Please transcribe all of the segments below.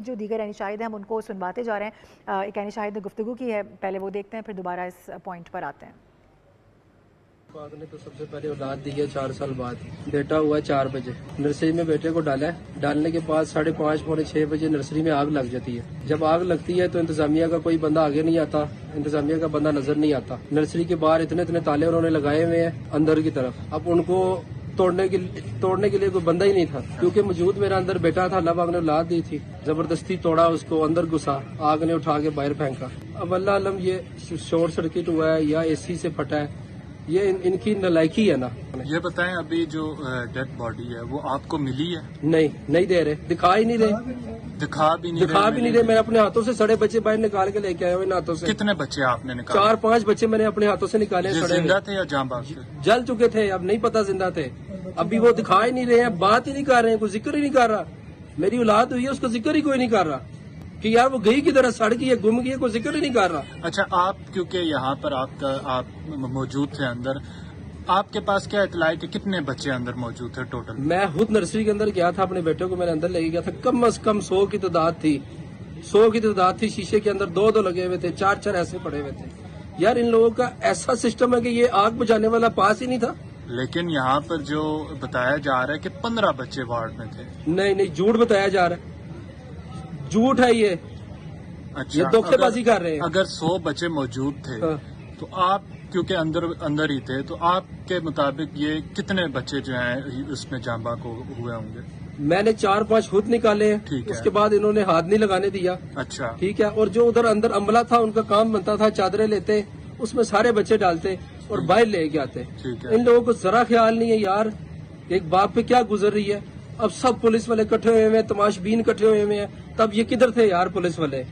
जो दीगर यानी शाहिद हैं हम उनको सुनवाते जा रहे हैं। एक यानी शाहिद ने गुफ्तगू की है, पहले वो देखते हैं फिर दोबारा इस पॉइंट पर आते हैं। पाक ने तो सबसे पहले औलाद दी है 4 साल बाद। बेटा हुआ 4 बजे, नर्सरी में बेटे को डाला है। डालने के बाद 5:30 पौने 6 बजे नर्सरी में आग लग जाती है। जब आग लगती है तो इंतजामिया का कोई बंदा आगे नहीं आता, इंतजामिया का बंदा नजर नहीं आता। नर्सरी के बाहर इतने इतने ताले उन्होंने लगाए हुए हैं अंदर की तरफ। अब उनको तोड़ने के लिए कोई बंदा ही नहीं था, क्योंकि मौजूद मेरा अंदर बेटा था। अल्लाह पाक ने औलाद दी थी, जबरदस्ती तोड़ा उसको, अंदर घुसा, आग ने उठा के बाहर फेंका। अब अल्लाह अलम ये शॉर्ट सर्किट हुआ है या एसी से फटा है, ये इनकी नलायकी है ना। ये बताएं, अभी जो डेड बॉडी है वो आपको मिली है? नहीं दे रहे, दिखा ही नहीं रहे, दिखा भी नहीं रहे। मैं अपने हाथों से सड़े बच्चे बाहर निकाल के लेके आया हूँ इन हाथों से। कितने बच्चे आपने निकाले? 4-5 बच्चे मैंने अपने हाथों से निकाले। जिंदा थे या जान बाज थे? जल चुके थे, अब नहीं पता जिंदा थे। अभी वो दिखा ही नहीं रहे हैं, बात ही नहीं कर रहे हैं, कोई जिक्र ही नहीं कर रहा। मेरी औलाद हुई है उसका जिक्र ही कोई नहीं कर रहा कि यार वो गई किधर, सड़ गई है, गुम गई है, कोई जिक्र ही नहीं कर रहा। अच्छा, आप क्योंकि यहाँ पर आप मौजूद थे अंदर, आपके पास क्या इतला है कि कितने बच्चे अंदर मौजूद थे टोटल? मैं खुद नर्सरी के अंदर गया था, अपने बेटे को मैंने अंदर लेके गया था। कम से कम 100 की तादाद थी, 100 की तादाद थी। शीशे के अंदर 2-2 लगे हुए थे, 4-4 ऐसे पड़े हुए थे। यार इन लोगों का ऐसा सिस्टम है कि ये आग बुझाने वाला पास ही नहीं था। लेकिन यहाँ पर जो बताया जा रहा है कि 15 बच्चे वार्ड में थे। नहीं, झूठ बताया जा रहा है, झूठ है ये। अच्छा, ये धोखेबाजी कर रहे हैं। अगर 100 बच्चे मौजूद थे तो आप क्योंकि अंदर ही थे, तो आपके मुताबिक ये कितने बच्चे जो हैं उसमें जान बाग हुए होंगे? मैंने 4-5 खुद निकाले हैं। ठीक है। उसके बाद इन्होंने हाथ नहीं लगाने दिया। अच्छा, ठीक है। और जो उधर अंदर अमला था, उनका काम बनता था चादरें लेते, उसमें सारे बच्चे डालते और बाहर लेके आते। ठीक है। इन लोगों को जरा ख्याल नहीं है यार एक बाप पे क्या गुजर रही है। अब सब पुलिस वाले इकट्ठे हुए हैं, तमाशबीन इकट्ठे हुए हैं, तब ये किधर थे यार पुलिस वाले?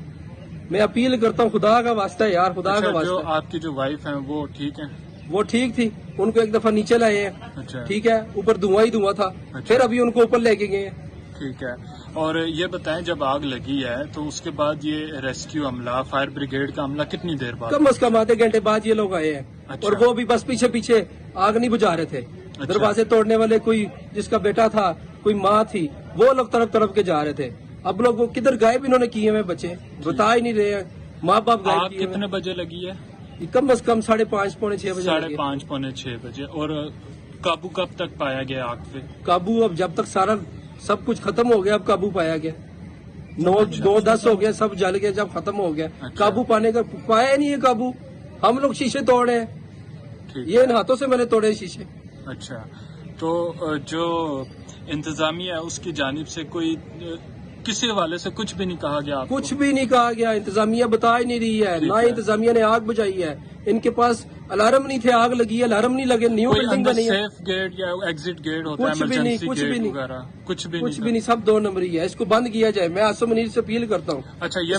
मैं अपील करता हूँ, खुदा का वास्ता है यार, खुदा का वास्ता। जो आपकी जो वाइफ है वो ठीक है? वो ठीक थी, उनको एक दफा नीचे लाए हैं। अच्छा, ठीक है, ऊपर धुआं ही धुआं था। अच्छा। फिर अभी उनको ऊपर लेके गए हैं। ठीक है। और ये बताएं, जब आग लगी है तो उसके बाद ये रेस्क्यू अमला, फायर ब्रिगेड का अमला कितनी देर बाद? कम से कम आधे घंटे बाद ये लोग आए हैं। अच्छा। और वो भी बस पीछे पीछे आग नहीं बुझा रहे थे। अच्छा। दरवाजे तोड़ने वाले कोई जिसका बेटा था, कोई माँ थी, वो लोग तरफ के जा रहे थे। अब लोग वो किधर गायब इन्होंने किए हुए बच्चे, बता ही नहीं रहे हैं। माँ बाप गायब किए। कितने बजे लगी है? कम से कम 5:30 पौने 6 बजे। 5:30 पौने 6 बजे। और काबू कब तक पाया गया आग पे? काबू अब जब तक सारा सब कुछ खत्म हो गया, अब काबू पाया गया। 9-10 हो गया, सब जल गया जब खत्म हो गया। अच्छा। काबू पाने का पाया ही नहीं है काबू। हम लोग शीशे तोड़े हैं, ये इन हाथों से मैंने तोड़े शीशे। अच्छा, तो जो इंतजामिया है उसकी जानिब से कोई किसी हवाले से कुछ भी नहीं कहा गया आपको? कुछ भी नहीं कहा गया, इंतजामिया बता ही नहीं रही है। ना इंतजामिया ने आग बुझाई है, इनके पास अलार्म नहीं थे, आग लगी है, अलार्म नहीं लगे, न्यू बिल्डिंग बनी है। सेफ गेट या एग्जिट गेट होता है, कुछ भी नहीं, कुछ भी नहीं, कुछ भी नहीं, सब 2 नंबरी है। इसको बंद किया जाए, मैं आसम मुनीर से अपील करता हूँ। अच्छा, ये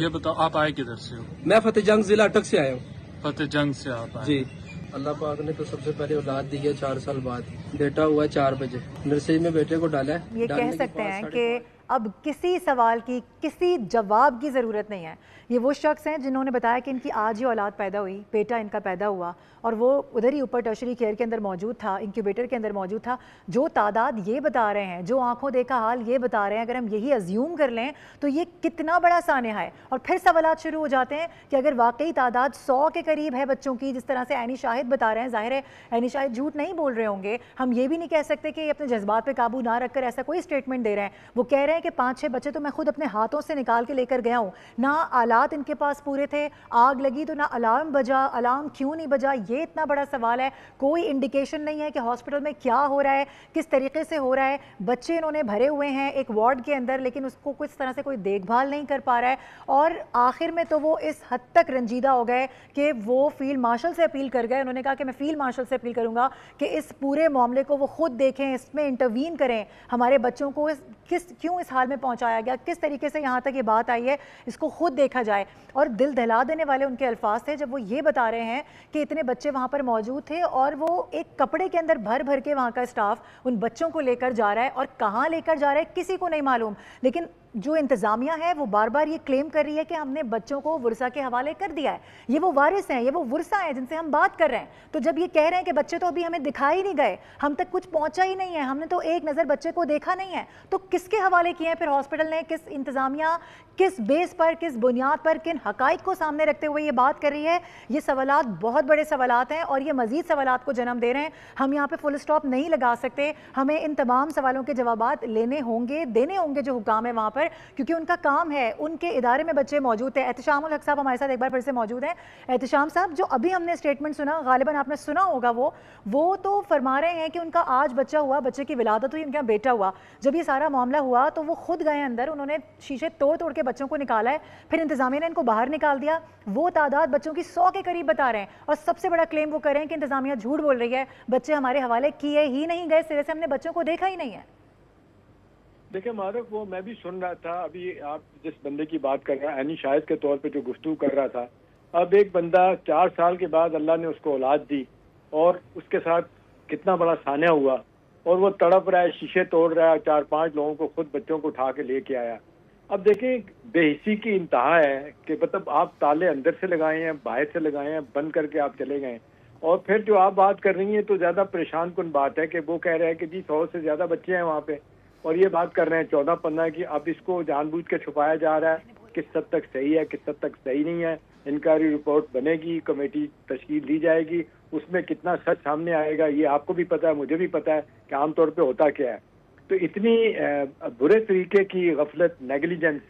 बताओ आप आए किधर से हो? मैं फतेह जंग जिला अटक से आया हूँ। फतेह जंग से आप आए? जी। अल्लाह पाक ने तो सबसे पहले औलाद दी है 4 साल बाद। बेटा हुआ 4 बजे, नर्सरी में बेटे को डाला है। ये कह सकते हैं कि अब किसी सवाल की, किसी जवाब की ज़रूरत नहीं है। ये वो शख्स हैं जिन्होंने बताया कि इनकी आज ही औलाद पैदा हुई, बेटा इनका पैदा हुआ, और वो उधर ही ऊपर टर्शरी केयर के अंदर मौजूद था, इंक्यूबेटर के अंदर मौजूद था। जो तादाद ये बता रहे हैं, जो आंखों देखा हाल ये बता रहे हैं, अगर हम यही अज्यूम कर लें तो ये कितना बड़ा सान्या है। और फिर सवालात शुरू हो जाते हैं कि अगर वाकई तादाद 100 के करीब है बच्चों की, जिस तरह से ऐनी शाहिद बता रहे हैं, जाहिर है ऐनी शाहिद झूठ नहीं बोल रहे होंगे। हम ये भी नहीं कह सकते कि अपने जज्बात पर काबू ना रखकर ऐसा कोई स्टेटमेंट दे रहे हैं। वो कह रहे हैं कि 5-6 बच्चे तो मैं खुद अपने हाथों से निकाल के लेकर गया हूँ। ना आलात इनके पास पूरे थे, आग लगी तो ना अलार्म बजा, अलार्म क्यों नहीं बजा, ये इतना बड़ा सवाल है। कोई इंडिकेशन नहीं है कि हॉस्पिटल में क्या हो रहा है, किस तरीके से हो रहा है। बच्चे इन्होंने भरे हुए हैं एक वार्ड के अंदर, लेकिन उसको कुछ तरह से कोई देखभाल नहीं कर पा रहा है। और आखिर में तो वो इस हद तक रंजीदा हो गए कि वो फील्ड मार्शल से अपील कर गए। उन्होंने कहा कि मैं फील्ड मार्शल से अपील करूंगा कि इस पूरे मामले को वो खुद देखें, इसमें इंटरवीन करें, हमारे बच्चों को क्यों इस हाल में पहुंचाया गया, किस तरीके से यहाँ तक ये बात आई है, इसको खुद देखा जाए। और दिल दहला देने वाले उनके अल्फाज थे जब वो ये बता रहे हैं कि इतने बच्चे वहाँ पर मौजूद थे और वो एक कपड़े के अंदर भर भर के वहाँ का स्टाफ उन बच्चों को लेकर जा रहा है, और कहाँ लेकर जा रहा है किसी को नहीं मालूम। लेकिन जो इंतज़ामिया है वो बार बार ये क्लेम कर रही है कि हमने बच्चों को वर्सा के हवाले कर दिया है, ये वो वारिस हैं, ये वो वर्सा हैं जिनसे हम बात कर रहे हैं। तो जब ये कह रहे हैं कि बच्चे तो अभी हमें दिखाई नहीं गए, हम तक कुछ पहुंचा ही नहीं है, हमने तो एक नज़र बच्चे को देखा नहीं है, तो किसके हवाले किए हैं फिर हॉस्पिटल ने? किस इंतज़ामिया, किस बेस पर, किस बुनियाद पर, किन हकाइक को सामने रखते हुए ये बात कर रही है? ये सवालात बहुत बड़े सवालात हैं और ये मज़ीद सवालात को जन्म दे रहे हैं। हम यहाँ पे फुल स्टॉप नहीं लगा सकते, हमें इन तमाम सवालों के जवाबात लेने होंगे, देने होंगे जो हुकाम है वहाँ पर, क्योंकि उनका काम है, उनके इदारे में बच्चे मौजूद थे। एहतशाम उल हक साहब हमारे साथ एक बार फिर से मौजूद हैं। एहतशाम साहब, जो अभी हमने स्टेटमेंट सुना, गालिबन आपने सुना होगा, वो तो फरमा रहे हैं कि उनका आज बच्चा हुआ, बच्चे की विलादत हुई, उनका बेटा हुआ। जब ये सारा मामला हुआ तो वो खुद गए अंदर, उन्होंने शीशे तोड़ तोड़ के बच्चों को निकाला है, फिर इंतजामिया ने इनको बाहर निकाल दिया। वो तादाद बच्चों की 100 के करीब बता रहे हैं और सबसे बड़ा क्लेम वो कर रहे हैं कि इंतजामिया झूठ बोल रही है, बच्चे हमारे हवाले किए ही नहीं गए, सिरे से हमने बच्चों को देखा ही नहीं है। देखिए मारूफ, वो मैं भी सुन रहा था, अभी आप जिस बंदे की बात कर रहे हैं ऐनी शाहिद के तौर पे जो गुफ्तगू कर रहा था, अब एक बंदा 4 साल के बाद अल्लाह ने उसको औलाद दी और उसके साथ कितना बड़ा सान्या हुआ और वो तड़प रहा है, शीशे तोड़ रहा है, 4-5 लोगों को, खुद बच्चों को उठा के लेके आया। अब देखें, बेहिसी की इंतहा है कि मतलब आप ताले अंदर से लगाए हैं, बाहर से लगाए हैं, बंद करके आप चले गए। और फिर जो आप बात कर रही हैं तो ज़्यादा परेशान कुन बात है कि वो कह रहे हैं कि जी 100 से ज़्यादा बच्चे हैं वहाँ पे, और ये बात कर रहे हैं 14-15 की। अब इसको जानबूझ के छुपाया जा रहा है, किस हद तक सही है, किस हद तक सही नहीं है। इंक्वायरी रिपोर्ट बनेगी, कमेटी तश्कील दी जाएगी, उसमें कितना सच सामने आएगा ये आपको भी पता है, मुझे भी पता है कि आमतौर पे होता क्या है। तो इतनी बुरे तरीके की गफलत, नेग्लिजेंस,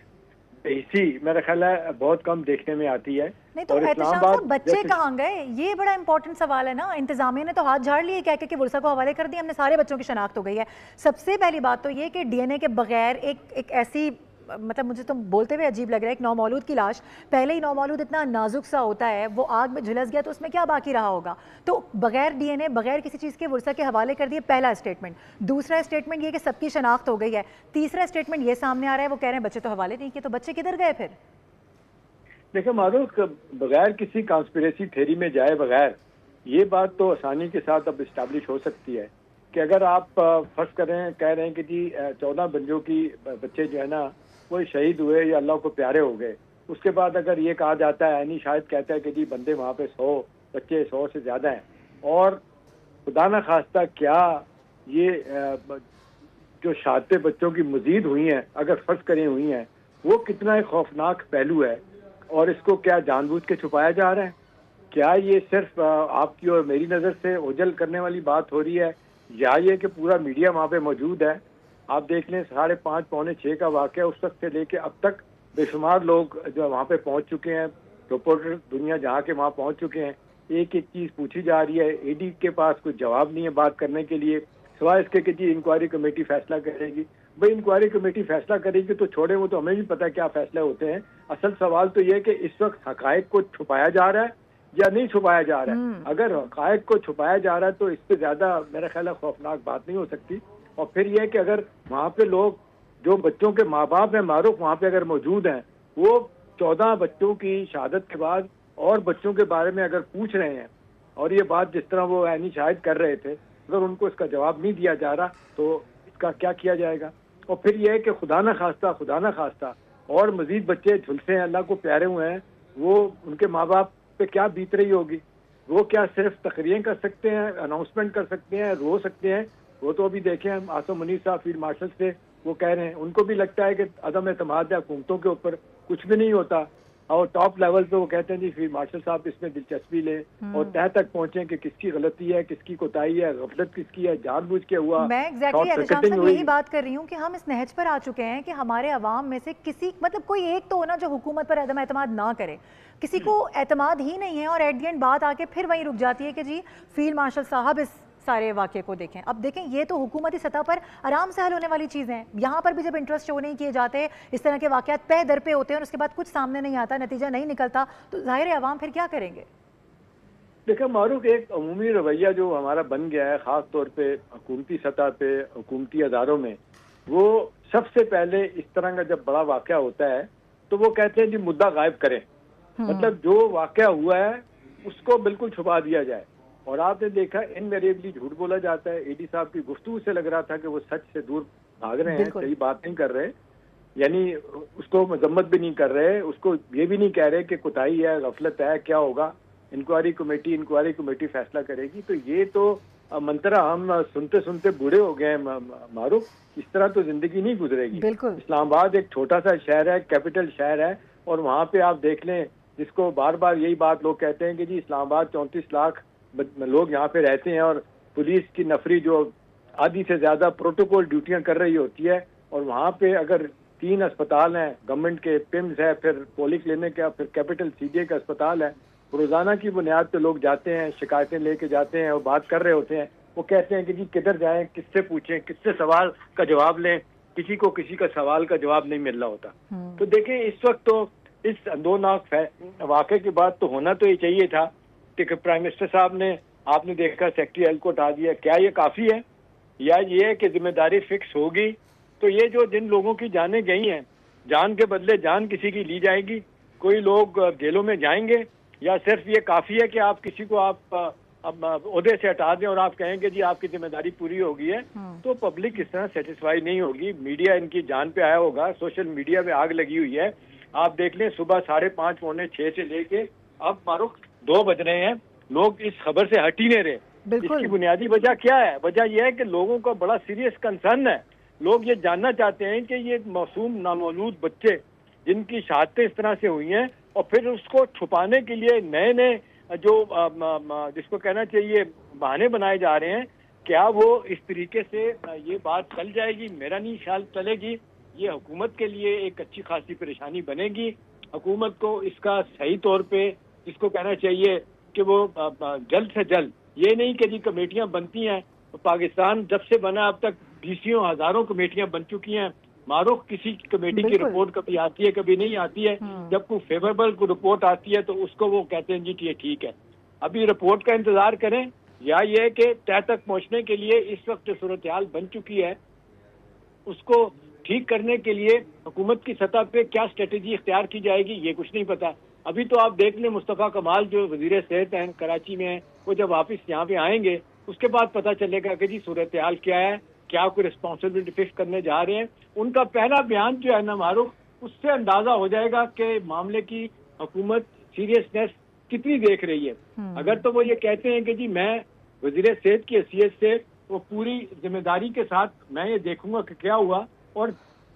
बेहिसी मेरा ख्याल है बहुत कम देखने में आती है। नहीं तो एहतशाम साहब, बच्चे कहाँ गए, ये बड़ा इंपॉर्टेंट सवाल है ना। इंतजामिया ने तो हाथ झाड़ लिए कह के वर्सा को हवाले कर दिया, हमने सारे बच्चों की शनाख्त हो गई है। सबसे पहली बात तो ये कि डीएनए के बगैर एक ऐसी, मतलब मुझे तो बोलते हुए अजीब लग रहा है, एक नौमौलूद की लाश, पहले ही नौमौलूद इतना नाजुक सा होता है, वो आग में झुलस गया तो उसमें क्या बाकी रहा होगा। तो बगैर डीएनए, बगैर किसी चीज़ के वर्सा के हवाले कर दिए, पहला स्टेटमेंट। दूसरा स्टेटमेंट ये कि सबकी शनाख्त हो गई है। तीसरा स्टेटमेंट ये सामने आ रहा है, वो कह रहे हैं बच्चे तो हवाले नहीं किए, तो बच्चे किधर गए फिर? देखिए मारूफ, बगैर किसी कॉन्स्पिरेसी थ्योरी में जाए बगैर ये बात तो आसानी के साथ अब इस्टेब्लिश हो सकती है कि अगर आप फर्ज कर रहे हैं, कह रहे हैं कि जी 14 बंदों की बच्चे जो है ना वो शहीद हुए या अल्लाह को प्यारे हो गए, उसके बाद अगर ये कहा जाता है, यानी शायद कहता है कि जी बंदे वहाँ पे 100 बच्चे 100 से ज़्यादा हैं, और खुदा न खास्ता क्या ये जो शहादतें बच्चों की मजीद हुई हैं, अगर फर्ज करें हुई हैं, वो कितना एक खौफनाक पहलू है। और इसको क्या जानबूझ के छुपाया जा रहा है? क्या ये सिर्फ आपकी और मेरी नज़र से ओझल करने वाली बात हो रही है, या ये कि पूरा मीडिया वहाँ पे मौजूद है? आप देख लें 5:30 पौने 6 का वाक़या, उस वक्त से लेके अब तक बेशुमार लोग जो वहाँ पे पहुँच चुके हैं, रिपोर्टर दुनिया जहाँ के वहाँ पहुँच चुके हैं। एक एक चीज़ पूछी जा रही है, ईडी के पास कोई जवाब नहीं है बात करने के लिए, सिवाय इसके कि जी इंक्वायरी कमेटी फैसला करेगी। भाई इंक्वायरी कमेटी फैसला करेगी तो छोड़े, वो तो हमें भी पता है क्या फैसले होते हैं। असल सवाल तो ये कि इस वक्त हकायक को छुपाया जा रहा है या नहीं छुपाया जा रहा है। अगर हकायक को छुपाया जा रहा है तो इससे ज्यादा मेरा ख्याल है खौफनाक बात नहीं हो सकती। और फिर यह कि अगर वहाँ पे लोग जो बच्चों के माँ बाप हैं मारूफ वहाँ पे अगर मौजूद हैं, वो 14 बच्चों की शहादत के बाद और बच्चों के बारे में अगर पूछ रहे हैं, और ये बात जिस तरह वो ऐनी शाहिद कर रहे थे, अगर उनको इसका जवाब नहीं दिया जा रहा तो इसका क्या किया जाएगा? और फिर यह है कि खुदा न खास्ता और मजीद बच्चे झुलसे हैं, अल्लाह को प्यारे हुए हैं, वो उनके माँ बाप पे क्या बीत रही होगी? वो क्या सिर्फ तकरीरें कर सकते हैं, अनाउंसमेंट कर सकते हैं, रो सकते हैं? वो तो अभी देखें हम आसम मुनीर साहब फील्ड मार्शल से वो कह रहे हैं, उनको भी लगता है कि अदम एतमाद है हुकूमतों के ऊपर, कुछ भी नहीं होता। और टॉप लेवल पे वो कहते हैं जी फील्ड मार्शल साहब इसमें दिलचस्पी लें और तह तक पहुंचे कि किसकी गलती है, किसकी कोताही है, गफलत किसकी है, जानबूझ के हुआ। मैं एग्जैक्टली यही बात कर रही हूँ कि हम इस नहज पर आ चुके हैं कि हमारे अवाम में से किसी, मतलब कोई एक तो हो ना जो हुकूमत पर अदम एतमाद ना करे, किसी को एतमाद ही नहीं है, और एट द एंड बात आके फिर वहीं रुक जाती है कि जी फील्ड मार्शल साहब इस सारे वाक़े को देखें। अब देखें, ये तो हुकूमती सतह पर आराम से हल होने वाली चीज़ें हैं। यहाँ पर भी जब इंटरेस्ट शो नहीं किए जाते, इस तरह के वाक़यात पे दर पे होते हैं और उसके बाद कुछ सामने नहीं आता, नतीजा नहीं निकलता, तो जाहिर है अवाम फिर क्या करेंगे? देखिए मारूफ, एक अमूमी रवैया जो हमारा बन गया है ख़ास तौर पे हुकूमती सतह पे, हुकूमती अदारों में, वो सबसे पहले इस तरह का जब बड़ा वाक़या होता है तो वो कहते हैं जी मुद्दा गायब करें, मतलब जो वाक़या हुआ है उसको बिल्कुल छुपा दिया जाए। और आपने देखा इनवेरिएबली झूठ बोला जाता है। ईडी साहब की गुफ्तगू से लग रहा था कि वो सच से दूर भाग रहे हैं, सही बात नहीं कर रहे। यानी उसको मजम्मत भी नहीं कर रहे, उसको ये भी नहीं कह रहे कि कोताही है, गफलत है, क्या होगा, इंक्वायरी कमेटी फैसला करेगी। तो ये तो मंत्रा हम सुनते सुनते बूढ़े हो गए हैं मारूफ। इस तरह तो जिंदगी नहीं गुजरेगी। बिल्कुल। इस्लामाबाद एक छोटा सा शहर है, कैपिटल शहर है, और वहाँ पे आप देख लें, जिसको बार बार यही बात लोग कहते हैं कि जी इस्लामाबाद 34 लाख लोग यहाँ पे रहते हैं, और पुलिस की नफरी जो आधी से ज्यादा प्रोटोकॉल ड्यूटियां कर रही होती है, और वहाँ पे अगर 3 अस्पताल हैं गवर्नमेंट के, पिम्स है, फिर पोली क्लिनिक है, फिर कैपिटल सीजे का अस्पताल है, रोजाना की बुनियाद पे लोग जाते हैं, शिकायतें लेके जाते हैं और बात कर रहे होते हैं। वो कहते हैं कि जी किधर जाएं, किससे पूछें, किससे सवाल का जवाब लें, किसी को किसी का सवाल का जवाब नहीं मिल रहा होता। तो देखें, इस वक्त तो इस दर्दनाक वाक़े के बाद तो होना तो ये चाहिए था कि प्राइम मिनिस्टर साहब ने, आपने देखा, सेक्रेटरी हेल्थ को हटा दिया। क्या ये काफी है, या ये है कि जिम्मेदारी फिक्स होगी तो ये जो जिन लोगों की जानें गई हैं, जान के बदले जान किसी की ली जाएगी, कोई लोग जेलों में जाएंगे, या सिर्फ ये काफी है कि आप किसी को आप ओहदे से हटा दें और आप कहेंगे जी आपकी जिम्मेदारी पूरी हो गई है। तो पब्लिक इस तरह सेटिस्फाई नहीं होगी। मीडिया इनकी जान पे आया होगा, सोशल मीडिया में आग लगी हुई है। आप देख लें, सुबह 5:30 पौने 6 से लेके अब मारूफ 2 बज रहे हैं, लोग इस खबर से हट ही नहीं रहे। इसकी बुनियादी वजह क्या है? वजह यह है कि लोगों का बड़ा सीरियस कंसर्न है। लोग ये जानना चाहते हैं कि ये मासूम नामौलूद बच्चे जिनकी शहादतें इस तरह से हुई हैं, और फिर उसको छुपाने के लिए नए नए जो जिसको कहना चाहिए बहाने बनाए जा रहे हैं, क्या वो इस तरीके से ये बात चल जाएगी? मेरा नहीं ख्याल चलेगी। ये हुकूमत के लिए एक अच्छी खासी परेशानी बनेगी। हुकूमत को इसका सही तौर पे जिसको कहना चाहिए कि वो जल्द से जल्द, ये नहीं कि जी कमेटियां बनती हैं। पाकिस्तान जब से बना अब तक 20 हजारों कमेटियां बन चुकी हैं। मारूफ किसी कमेटी की रिपोर्ट कभी आती है, कभी नहीं आती है। जब कोई फेवरेबल को रिपोर्ट आती है तो उसको वो कहते हैं जी ठीक है, अभी रिपोर्ट का इंतजार करें। या ये कि तय तक पहुंचने के लिए इस वक्त जो सूरत हाल बन चुकी है उसको ठीक करने के लिए हुकूमत की सतह पे क्या स्ट्रेटेजी इख्तियार की जाएगी, ये कुछ नहीं पता। अभी तो आप देख लें, मुस्तफ़ा कमाल जो वजीर सेहत हैं, कराची में हैं, वो जब वापस यहाँ पे आएंगे उसके बाद पता चलेगा कि जी सूरत हाल क्या है, क्या कोई रिस्पॉन्सिबिलिटी फिक्स करने जा रहे हैं। उनका पहला बयान जो है ना मारूफ, उससे अंदाजा हो जाएगा कि मामले की हुकूमत सीरियसनेस कितनी देख रही है। अगर तो वो ये कहते हैं कि जी मैं वजीर सेहत की हैसियत से वो पूरी जिम्मेदारी के साथ मैं ये देखूंगा कि क्या हुआ, और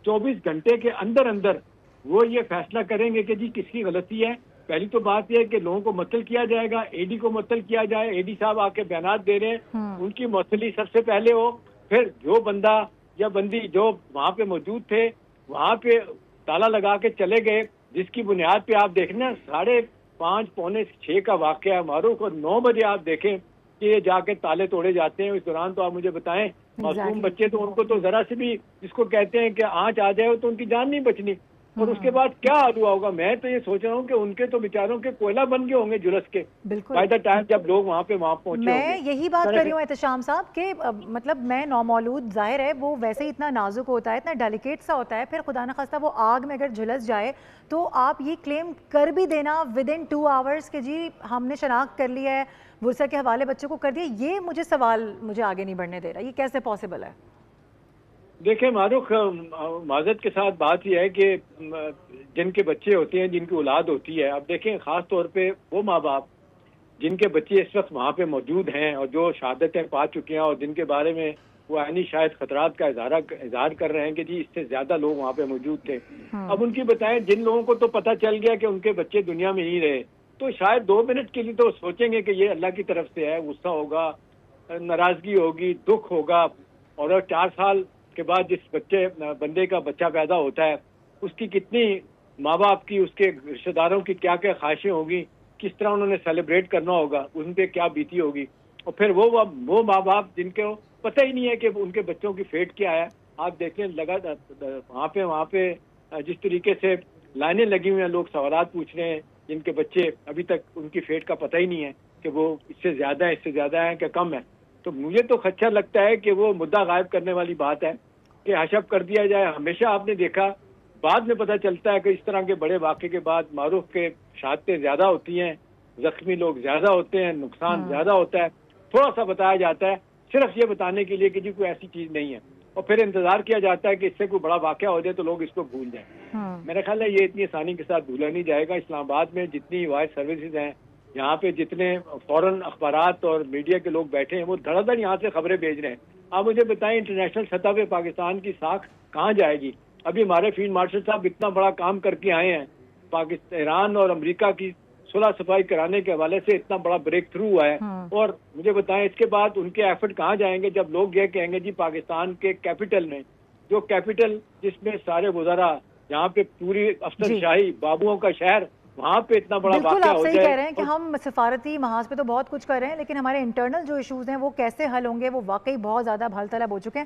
24 घंटे के अंदर अंदर वो ये फैसला करेंगे कि जी किसकी गलती है। पहली तो बात यह है कि लोगों को मुअत्तल किया जाएगा, एडी को मुअत्तल किया जाए। एडी साहब आके बयान दे रहे हैं, उनकी मुअत्तली सबसे पहले हो। फिर जो बंदा या बंदी जो वहाँ पे मौजूद थे वहाँ पे ताला लगा के चले गए, जिसकी बुनियाद पे आप देखना 5:30 पौने 6 का वाकया मारूफ, और 9 बजे आप देखें कि ये जाके ताले तोड़े जाते हैं। इस दौरान तो आप मुझे बताएं, मासूम बच्चे तो उनको तो जरा से भी जिसको कहते हैं कि आंच आ जाए तो उनकी जान नहीं बचनी, और उसके बाद क्या हाल हुआ होगा। मैं तो ये सोच रहा हूँ कि उनके तो बेचारों के कोयला बन गए होंगे जुलस के बाय द टाइम जब लोग वहाँ पहुंचे। मैं यही बात कर रही हूँ एहतशाम साहब के मतलब मैं नौमौलूद, जाहिर है वो वैसे ही इतना नाजुक होता है, इतना डेलिकेट सा होता है, फिर खुदा न खास्ता वो आग में अगर झुलस जाए तो आप ये क्लेम कर भी देना विदिन 2 आवर्स के जी हमने शनाख्त कर लिया है, वुरसा के हवाले बच्चों को कर दिया, ये मुझे सवाल मुझे आगे नहीं बढ़ने दे रहा। ये कैसे पॉसिबल है? देखिए मारूफ, माजरत के साथ बात यह है कि जिनके बच्चे होते हैं, जिनकी औलाद होती है, अब देखें खास तौर पे वो माँ बाप जिनके बच्चे इस वक्त वहाँ पे मौजूद हैं और जो शहादतें पा चुके हैं और जिनके बारे में वो आईनी शायद खतरात का इजहार कर रहे हैं कि जी इससे ज्यादा लोग वहाँ पे मौजूद थे। अब उनकी बताएं, जिन लोगों को तो पता चल गया कि उनके बच्चे दुनिया में ही रहे, तो शायद 2 मिनट के लिए तो सोचेंगे कि ये अल्लाह की तरफ से है, गुस्सा होगा, नाराजगी होगी, दुख होगा। और 4 साल के बाद जिस बंदे का बच्चा पैदा होता है उसकी कितनी माँ बाप की, उसके रिश्तेदारों की क्या क्या ख्वाहिशें होगी, किस तरह उन्होंने सेलिब्रेट करना होगा, उन पे क्या बीती होगी। और फिर वो माँ बाप जिनको पता ही नहीं है कि उनके बच्चों की फेट क्या है। आप देखें लगा वहाँ पे जिस तरीके से लाइनें लगी हुई हैं, लोग सवालात पूछ रहे हैं, जिनके बच्चे अभी तक उनकी फेट का पता ही नहीं है कि वो इससे ज्यादा है कि कम है। तो मुझे तो खदशा लगता है कि वो मुद्दा गायब करने वाली बात है कि हशप कर दिया जाए। हमेशा आपने देखा बाद में पता चलता है कि इस तरह के बड़े वाक़े के बाद मारूफ के शहादतें ज्यादा होती हैं, जख्मी लोग ज्यादा होते हैं, नुकसान ज्यादा होता है। थोड़ा सा बताया जाता है सिर्फ ये बताने के लिए कि जी कोई ऐसी चीज नहीं है। और फिर इंतजार किया जाता है कि इससे कोई बड़ा वाकया हो जाए तो लोग इसको भूल जाएं। मेरा ख्याल है ये इतनी आसानी के साथ भूला नहीं जाएगा। इस्लामाबाद में जितनी वायरस सर्विसेज हैं, यहाँ पे जितने फॉरेन अखबारात और मीडिया के लोग बैठे हैं, वो धड़ाधड़ यहाँ से खबरें भेज रहे हैं। आप मुझे बताएं इंटरनेशनल सतह पे पाकिस्तान की साख कहाँ जाएगी? अभी हमारे फील्ड मार्शल साहब इतना बड़ा काम करके आए हैं, पाकिस्तान, ईरान और अमेरिका की सुलह सफाई कराने के हवाले से इतना बड़ा ब्रेक थ्रू हुआ है। और मुझे बताएं इसके बाद उनके एफर्ट कहाँ जाएंगे जब लोग ये कहेंगे जी पाकिस्तान के कैपिटल में, जो कैपिटल जिसमें सारे वज़रा, यहाँ पे पूरी अफसरशाही, बाबुओं का शहर, वहाँ पे इतना बड़ा बिल्कुल वाकया आप हो सही जाए। कह रहे हैं कि हम सिफारती महाज पे तो बहुत कुछ कर रहे हैं, लेकिन हमारे इंटरनल जो इश्यूज हैं वो कैसे हल होंगे, वो वाकई बहुत ज्यादा भल तलब हो चुके हैं।